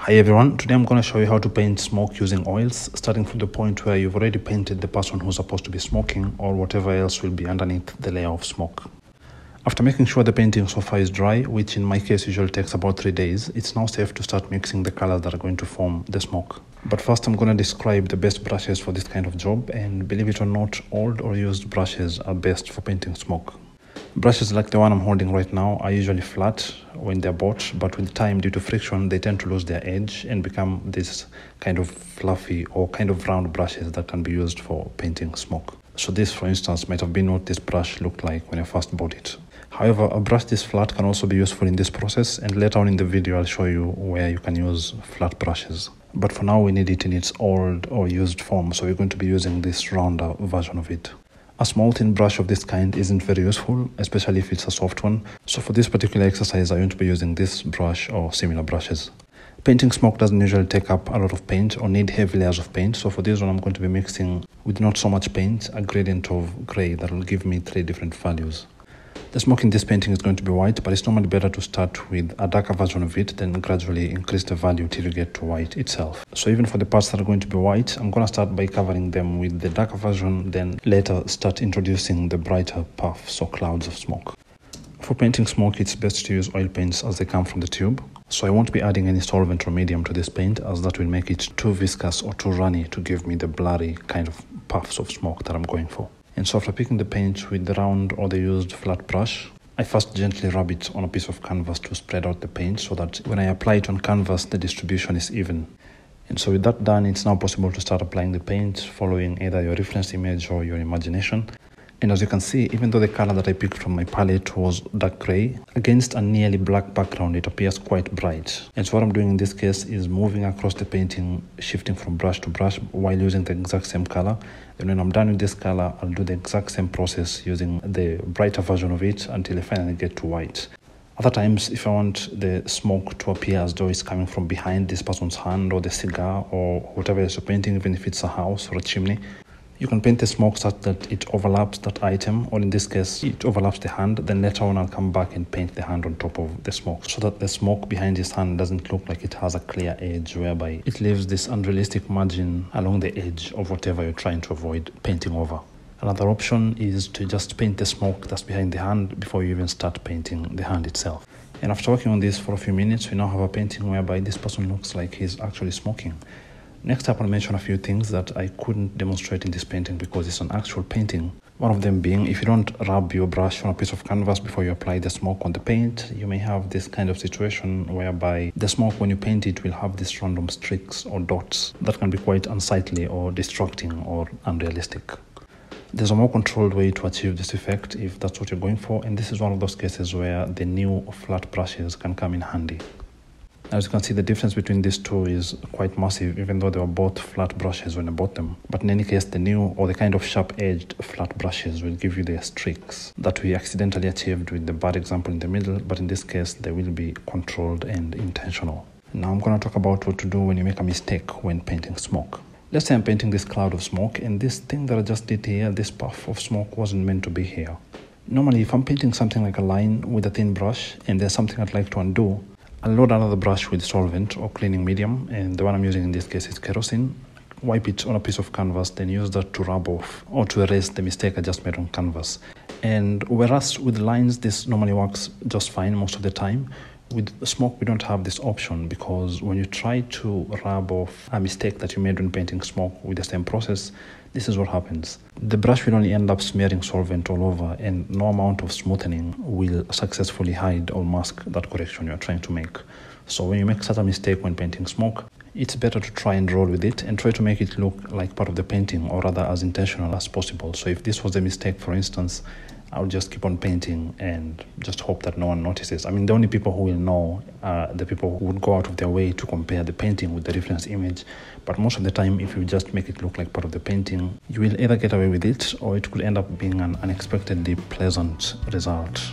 Hi everyone, today I'm going to show you how to paint smoke using oils, starting from the point where you've already painted the person who's supposed to be smoking or whatever else will be underneath the layer of smoke. After making sure the painting so far is dry, which in my case usually takes about 3 days, it's now safe to start mixing the colors that are going to form the smoke. But first I'm going to describe the best brushes for this kind of job, and believe it or not, old or used brushes are best for painting smoke. Brushes like the one I'm holding right now are usually flat when they're bought, but with time, due to friction, they tend to lose their edge and become this kind of fluffy or kind of round brushes that can be used for painting smoke. So this, for instance, might have been what this brush looked like when I first bought it. However, a brush this flat can also be useful in this process, and later on in the video I'll show you where you can use flat brushes. But for now we need it in its old or used form, so we're going to be using this rounder version of it. A small thin brush of this kind isn't very useful, especially if it's a soft one. So for this particular exercise, I'm going to be using this brush or similar brushes. Painting smoke doesn't usually take up a lot of paint or need heavy layers of paint. So for this one, I'm going to be mixing with not so much paint, a gradient of gray that will give me 3 different values. The smoke in this painting is going to be white, but it's normally better to start with a darker version of it, then gradually increase the value till you get to white itself. So even for the parts that are going to be white, I'm going to start by covering them with the darker version, then later start introducing the brighter puffs or clouds of smoke. For painting smoke, it's best to use oil paints as they come from the tube. So I won't be adding any solvent or medium to this paint, as that will make it too viscous or too runny to give me the blurry kind of puffs of smoke that I'm going for. And so after picking the paint with the round or the used flat brush, I first gently rub it on a piece of canvas to spread out the paint so that when I apply it on canvas, the distribution is even. And so with that done, it's now possible to start applying the paint following either your reference image or your imagination. And as you can see, even though the color that I picked from my palette was dark gray, against a nearly black background, it appears quite bright. And so what I'm doing in this case is moving across the painting, shifting from brush to brush while using the exact same color. Then when I'm done with this color, I'll do the exact same process using the brighter version of it until I finally get to white. Other times, if I want the smoke to appear as though it's coming from behind this person's hand or the cigar or whatever else you're painting, even if it's a house or a chimney, you can paint the smoke such that it overlaps that item, or in this case, it overlaps the hand. Then later on, I'll come back and paint the hand on top of the smoke so that the smoke behind his hand doesn't look like it has a clear edge, whereby it leaves this unrealistic margin along the edge of whatever you're trying to avoid painting over. Another option is to just paint the smoke that's behind the hand before you even start painting the hand itself. And after working on this for a few minutes, we now have a painting whereby this person looks like he's actually smoking. Next up, I'll mention a few things that I couldn't demonstrate in this painting because it's an actual painting. One of them being, if you don't rub your brush on a piece of canvas before you apply the smoke on the paint, you may have this kind of situation whereby the smoke, when you paint it, will have these random streaks or dots that can be quite unsightly or distracting or unrealistic. There's a more controlled way to achieve this effect if that's what you're going for, and this is one of those cases where the new flat brushes can come in handy. As you can see, the difference between these two is quite massive, even though they were both flat brushes when I bought them. But in any case, the new or the kind of sharp-edged flat brushes will give you the streaks that we accidentally achieved with the bad example in the middle, but in this case, they will be controlled and intentional. Now I'm going to talk about what to do when you make a mistake when painting smoke. Let's say I'm painting this cloud of smoke, and this thing that I just did here, this puff of smoke, wasn't meant to be here. Normally, if I'm painting something like a line with a thin brush, and there's something I'd like to undo, I'll load another brush with solvent or cleaning medium, and the one I'm using in this case is kerosene. Wipe it on a piece of canvas, then use that to rub off or to erase the mistake I just made on canvas. And whereas with lines, this normally works just fine most of the time, with smoke we don't have this option, because when you try to rub off a mistake that you made when painting smoke with the same process, this is what happens. The brush will only end up smearing solvent all over, and no amount of smoothing will successfully hide or mask that correction you're trying to make. So when you make such a mistake when painting smoke, it's better to try and roll with it and try to make it look like part of the painting, or rather as intentional as possible. So if this was a mistake, for instance, I'll just keep on painting and just hope that no one notices. I mean, the only people who will know are the people who would go out of their way to compare the painting with the reference image. But most of the time, if you just make it look like part of the painting, you will either get away with it, or it could end up being an unexpectedly pleasant result.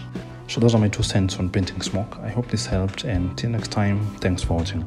So those are my 2 cents on painting smoke. I hope this helped, and till next time, thanks for watching.